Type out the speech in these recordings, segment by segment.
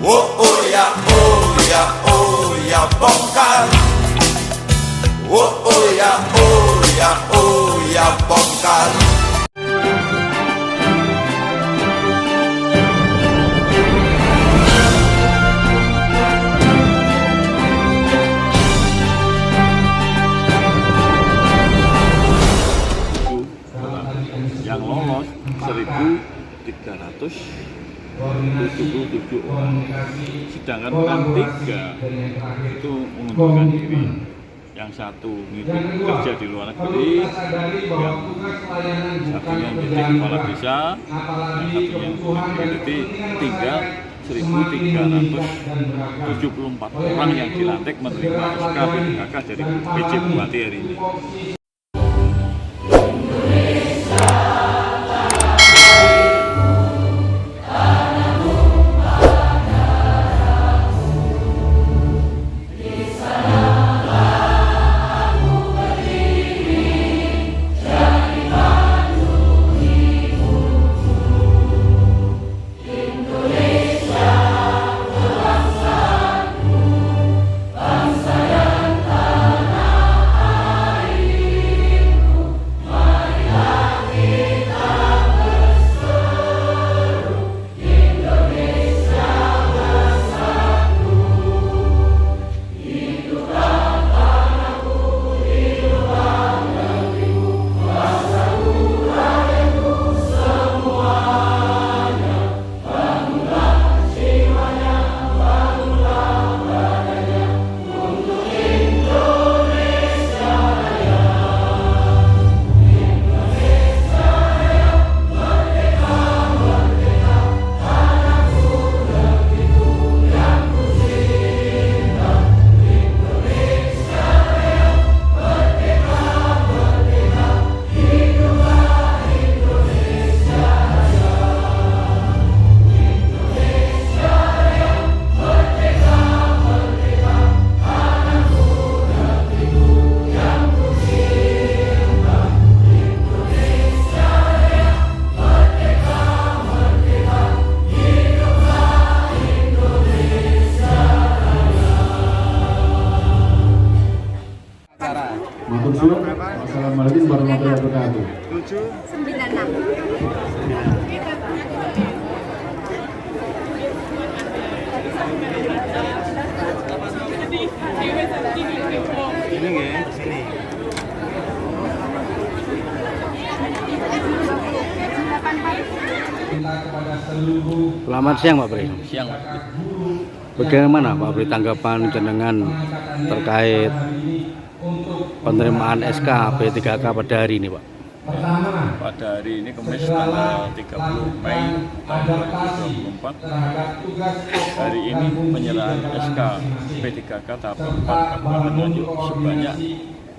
oh ya, oh ya, oh ya, bongkar. Oh ya, oh ya, oh ya, bongkar. Yang lolos 1.377 orang, sedangkan yang 3 itu mengundurkan diri. Yang satu kerja di luar negeri, yang satunya menjadi kepala desa, yang satunya menjadi tinggal 1.374 orang yang dilantik menerima SK P3K dari PJ Bupati hari ini. Assalamualaikum warahmatullahi wabarakatuh. 96. Ini ya, sini. Selamat siang Pak Pri. Siang. Bagaimana Pak Pri tanggapan jenengan terkait penerimaan SK P3K pada hari ini Pak? Pada hari ini Kamis tanggal 30 Mei tahun 2024, hari ini penyerahan SK P3K tahap 4 Kabupaten Nganjuk sebanyak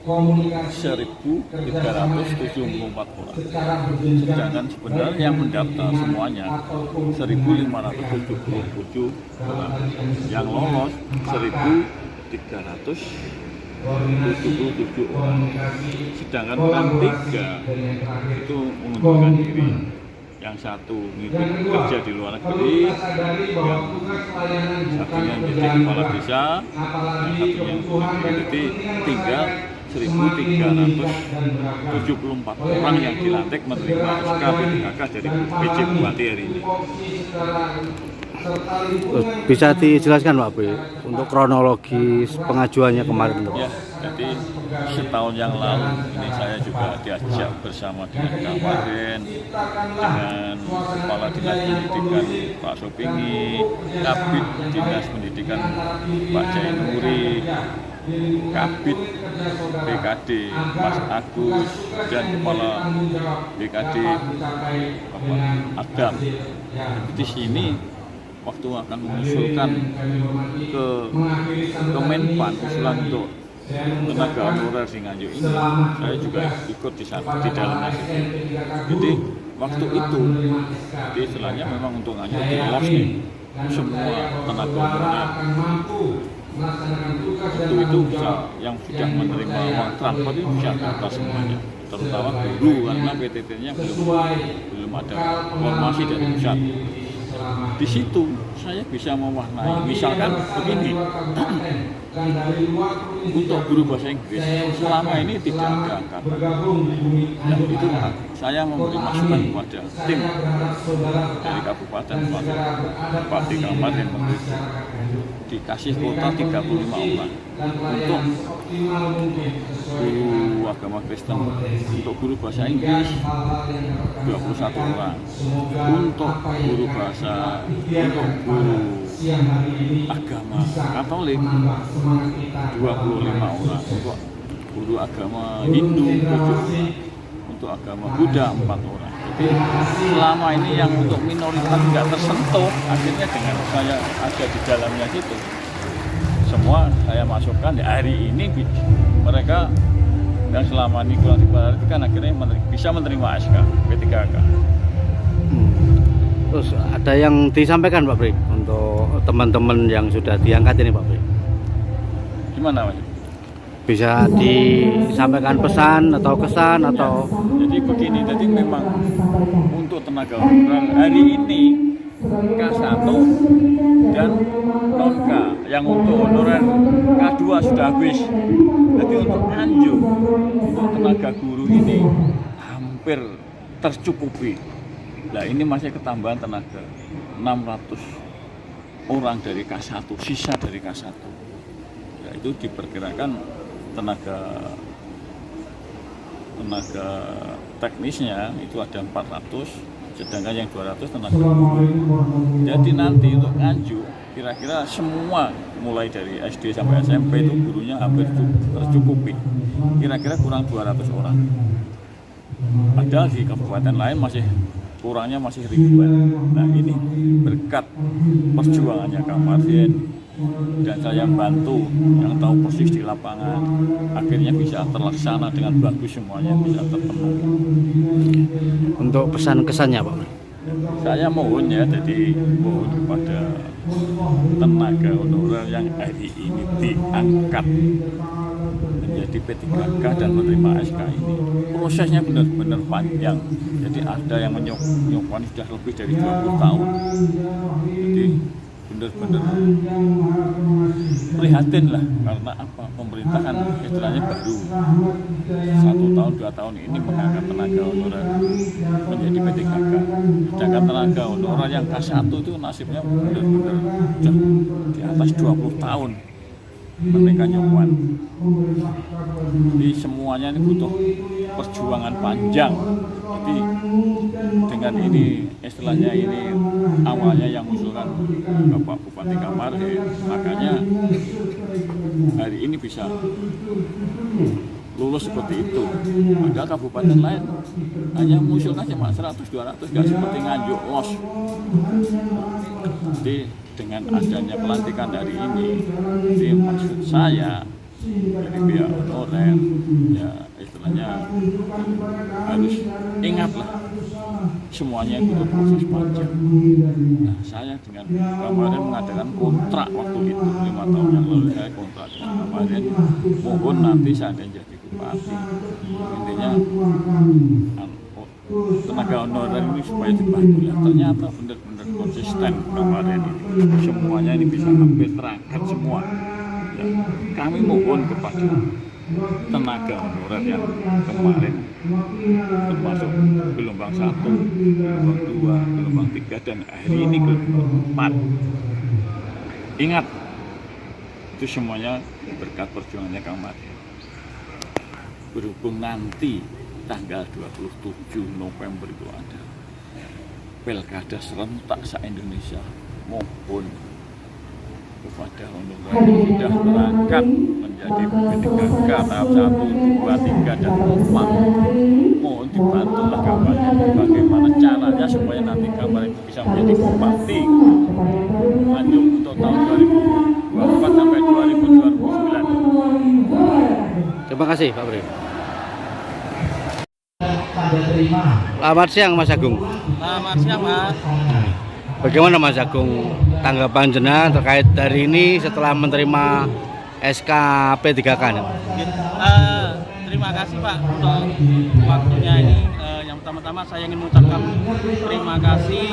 1.374 orang. Sedangkan sebenarnya yang mendaftar semuanya 1.577 orang. Yang lolos 1.377 orang, sedangkan yang 3 itu mengundurkan diri. Yang satu kerja di luar negeri, yang satunya menjadi kepala desa, yang satunya menjadi tinggal 1.374 orang yang dilantik menerima SK P3K dari PJ Bupati hari ini. Bisa dijelaskan Pak Pri untuk kronologis pengajuannya kemarin Pak? Ya, jadi setahun yang lalu ini saya juga diajak bersama dengan Kabupaten, dengan Kepala Dinas Pendidikan Pak Sopingi, Kabid Dinas Pendidikan Pak Jainuri, Kabid BKD Mas Agus, dan Kepala BKD Bapak Adam. Di sini waktu akan mengusulkan ke Kemenpan usulan untuk tenaga honorer di Nganjuk ini, saya juga ikut di dalamnya. Jadi waktu itu, jadi istilahnya memang untuk Nganjuk di los nih semua tenaga honorer. Waktu itu bisa yang sudah menerima uang transfer itu bisa data semuanya, terutama guru karena PTT-nya belum ada informasi dari pusat. di situ saya bisa mewarnai. Misalkan begini, untuk guru bahasa Inggris selama ini tidak ada angkatan. Dan itu saya memberi masukan kepada tim dari kabupaten termasuk Bupati Kabupaten Menteri, dikasih kuota 35 orang untuk guru agama Kristen, untuk guru bahasa Inggris 21 orang, untuk guru bahasa, untuk guru agama Katolik 25 orang, untuk guru agama Hindu 7 orang, untuk agama Buddha 4 orang. Jadi selama ini yang untuk minoritas tidak tersentuh, akhirnya dengan saya ada di dalamnya gitu, semua saya masukkan. Hari ini mereka yang selama ini kurang dibayar itu kan akhirnya bisa menerima SK P3K. Terus ada yang disampaikan Pak Bri untuk teman-teman yang sudah diangkat ini Pak Bri? Gimana Mas? Bisa disampaikan pesan atau kesan atau? Jadi begini, jadi memang untuk tenaga honorer hari ini K1 dan non-K, yang untuk honorer K2 sudah habis. Jadi untuk Nganjuk, untuk tenaga guru ini hampir tercukupi. Nah ini masih ketambahan tenaga 600 orang dari K1, sisa dari K1. Ya, itu diperkirakan tenaga teknisnya itu ada 400, sedangkan yang 200 tenaga guru. Jadi nanti untuk Nganjuk kira-kira semua mulai dari SD sampai SMP itu gurunya hampir tercukupi, kira-kira kurang 200 orang. Padahal di kabupaten lain kurangnya masih ribuan. Nah ini berkat perjuangannya Kang Martin dan saya bantu yang tahu persis di lapangan, akhirnya bisa terlaksana dengan bagus, semuanya bisa terpenuhi. Untuk pesan kesannya Pak? Saya mohon ya, jadi mohon kepada tenaga honorer yang hari ini diangkat menjadi P3K dan menerima SK ini, prosesnya benar-benar panjang. Jadi ada yang menyukai sudah lebih dari 20 tahun. Jadi benar-benar prihatin lah, karena apa, pemerintahan istilahnya baru 1 tahun 2 tahun ini mengangkat tenaga honorer menjadi P3K. Sedangkan tenaga honorer yang K1 itu nasibnya benar-benar sudah di atas 20 tahun mereka nyukuan. Jadi semuanya ini butuh perjuangan panjang. Jadi dengan ini istilahnya ini awalnya yang usulkan Bapak Bupati Kamarhe, makanya hari ini bisa lulus seperti itu. Padahal kabupaten lain hanya mengusulkan cuma 100-200, nggak seperti Nganjuk los. Jadi dengan adanya pelantikan hari ini, jadi maksud saya dari pihak honorer ya istilahnya harus ingatlah semuanya butuh proses panjang. Nah saya dengan kemarin mengadakan kontrak waktu itu 5 tahun yang lalu, saya kontrak dengan kemarin, mohon nanti saya jadi bupati, intinya tenaga honorer ini supaya dibantu. Ya, ternyata benar-benar konsisten kemarin ini, semuanya ini bisa hampir terangkat semua. Ya, kami mohon kepada tenaga honorer yang kemarin termasuk gelombang 1, gelombang 2, gelombang 3 dan hari ini gelombang 4. Ingat, itu semuanya berkat perjuangannya Kang Martin. Berhubung nanti tanggal 27 November itu ada Pilkada serentak se-Indonesia, mohon kepada honorer yang sudah berangkat menjadi P3K tahap 1, 2, 3 dan 4, mohon dibantulah gambarnya bagaimana caranya supaya nanti gambar itu bisa menjadi bupati Nganjuk untuk tahun 2024 sampai 2029. Terima kasih Pak Bri. Selamat siang Mas Agung. Selamat siang Mas. Bagaimana Mas Agung tanggapan jenengan terkait dari ini setelah menerima SK P3K? Terima kasih Pak untuk waktunya ini. Yang pertama-tama saya ingin mengucapkan terima kasih,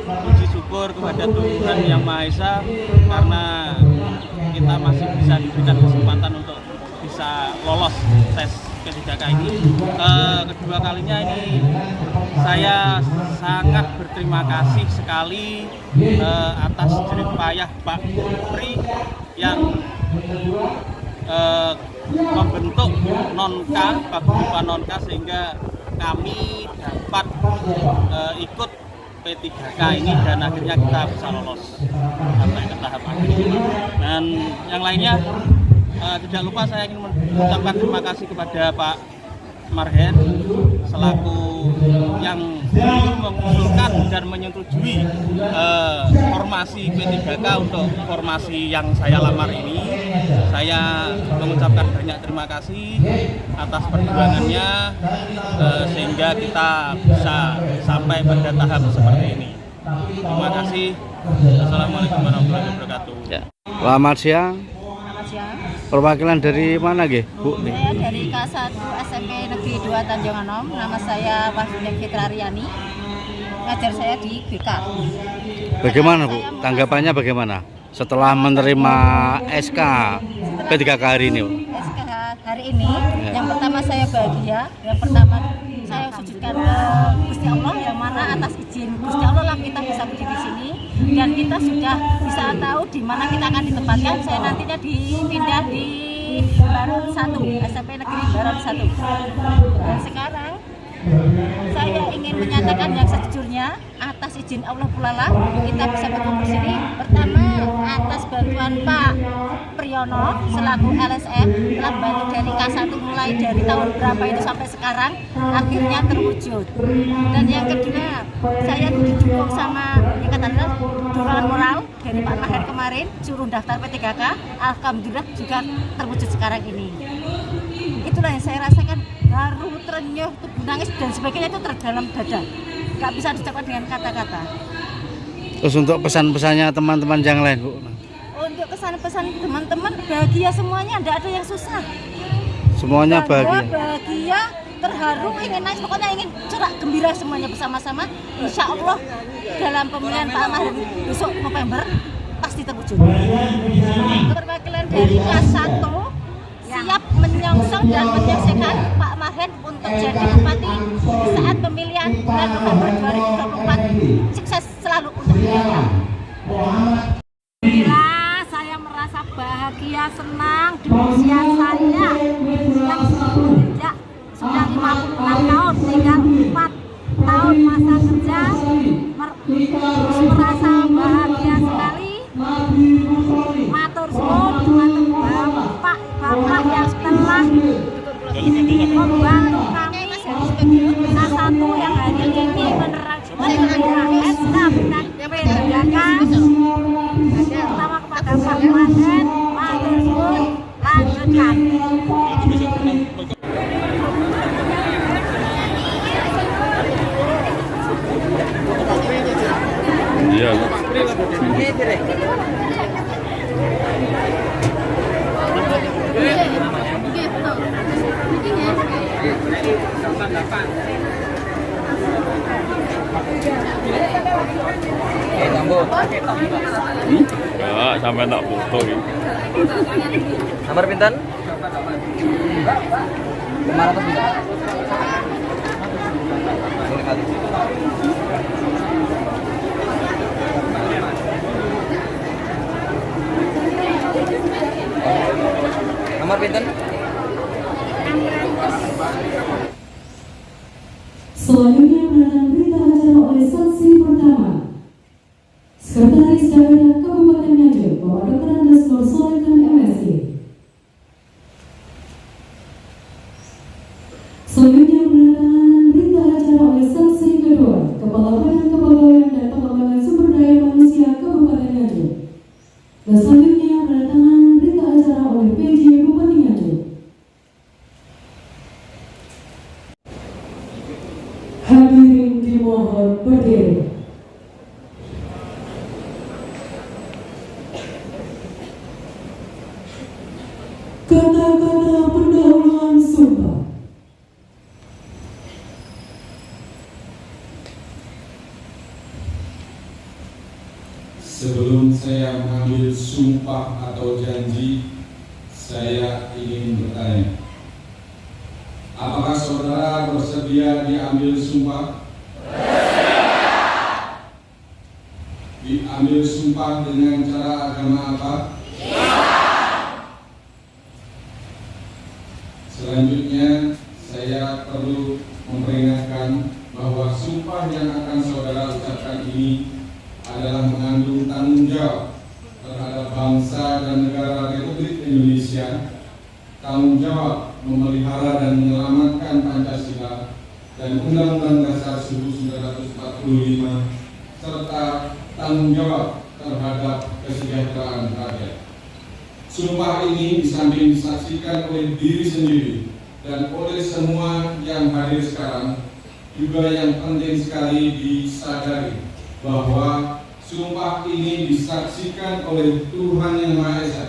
puji syukur bersyukur kepada Tuhan Yang Maha Esa karena kita masih bisa diberikan kesempatan untuk bisa lolos tes P3K ini. Kedua kalinya ini saya sangat berterima kasih sekali atas jerih payah Pak Pri yang membentuk Nonka, Paguyuban Nonka, sehingga kami dapat ikut P3K ini dan akhirnya kita bisa lolos sampai ke tahap akhir. Dan yang lainnya tidak lupa saya ingin mengucapkan terima kasih kepada Pak Marhen selaku yang dulu mengusulkan dan menyetujui formasi P3K untuk formasi yang saya lamar ini. Saya mengucapkan banyak terima kasih atas perjuangannya sehingga kita bisa sampai pada tahap seperti ini. Terima kasih. Assalamualaikum warahmatullahi wabarakatuh. Ya. Selamat siang. Selamat siang. Perwakilan dari mana, Nggih, Bu? Saya dari K1 SMP Negeri 2 Tanjung Anom. Nama saya Wahyuni Fitrariani. Ngajar saya di BK. Bagaimana, Bu? Tanggapannya bagaimana setelah menerima SK P3K hari ini, Bu? SK hari ini, yang pertama saya bahagia. Yang pertama saya sujudkan ke Gusti Allah, yang mana atas izin Gusti Allah lah kita bisa berdiri di sini dan kita sudah bisa tahu di mana kita akan ditempatkan. Saya nantinya dipindah di Baron 1, SMP Negeri Baron 1. Dan sekarang saya ingin menyatakan yang sejujurnya atas izin Allah pula lah kita bisa berkumpul di sini. Pertama atas bantuan Pak Priyono selaku LSM telah bantu dari K1 mulai dari tahun berapa itu sampai sekarang akhirnya terwujud. Dan yang kedua saya didukung sama yang katakan dorongan moral dari Pak Maher kemarin suruh daftar P3K, alhamdulillah juga terwujud sekarang ini. Itulah yang saya rasakan, haru, terenyuh, tubuh nangis dan sebagainya itu terdalam dada, nggak bisa diucapkan dengan kata-kata. Terus untuk pesan-pesannya teman-teman yang lain, Bu? Untuk kesan-pesan teman-teman bahagia semuanya, tidak ada yang susah. Semuanya bahagia. Bahagia, terharu, ingin nangis, pokoknya ingin cerak gembira semuanya bersama-sama. Insya Allah dalam pemilihan Pak Maher besok November pasti terwujud. Perwakilan dari K1 siap menyongsong dan menyaksikan Pak Maher untuk jadi bupati di saat pemilihan bulan November 2024. Sukses selalu untuk beliau. Alhamdulillah, saya merasa bahagia, senang di usia saya yang sejak sudah 56 tahun, tinggal 4 tahun masa kerja, merasa bahagia sekali. Matur suwun dumateng Bapak yang telah membantu kami salah satu yang hari ini menerapkan SK P3K. Pertama kepada Pak Maher, matur suwun, lanjutkan. Iya. Enggak, sampai tak foto ini. Nomor pinten? 500 pinten? Nomor pinten? Selanjutnya mendatang berita acara oleh saksi pertama, Sekretaris Daerah Kabupaten Nganjuk, Bapak Dr. Andes Nur Solekan MSc. Selanjutnya mendatangkan berita acara oleh saksi kedua, Kepala Badan Kepegawaian dan Pengembangan Sumber Daya Manusia Kabupaten Nganjuk. Dan selanjutnya mendatangkan berita acara oleh PJ Bupati Nganjuk. Hadirin dimohon berdiri. Kata-kata pendahuluan sumpah. Sebelum saya mengambil sumpah atau janji, saya ingin bertanya, apakah saudara bersedia diambil sumpah? Diambil sumpah dengan cara agama apa? Selanjutnya, saya perlu memperingatkan bahwa sumpah yang akan saudara ucapkan ini adalah mengandung tanggung jawab terhadap bangsa dan negara Republik Indonesia, tanggung jawab memelihara dan menyelamatkan Pancasila dan Undang-Undang Dasar 1945, serta tanggung jawab terhadap kesejahteraan rakyat. Sumpah ini di samping disaksikan oleh diri sendiri dan oleh semua yang hadir sekarang, juga yang penting sekali disadari bahwa sumpah ini disaksikan oleh Tuhan Yang Maha Esa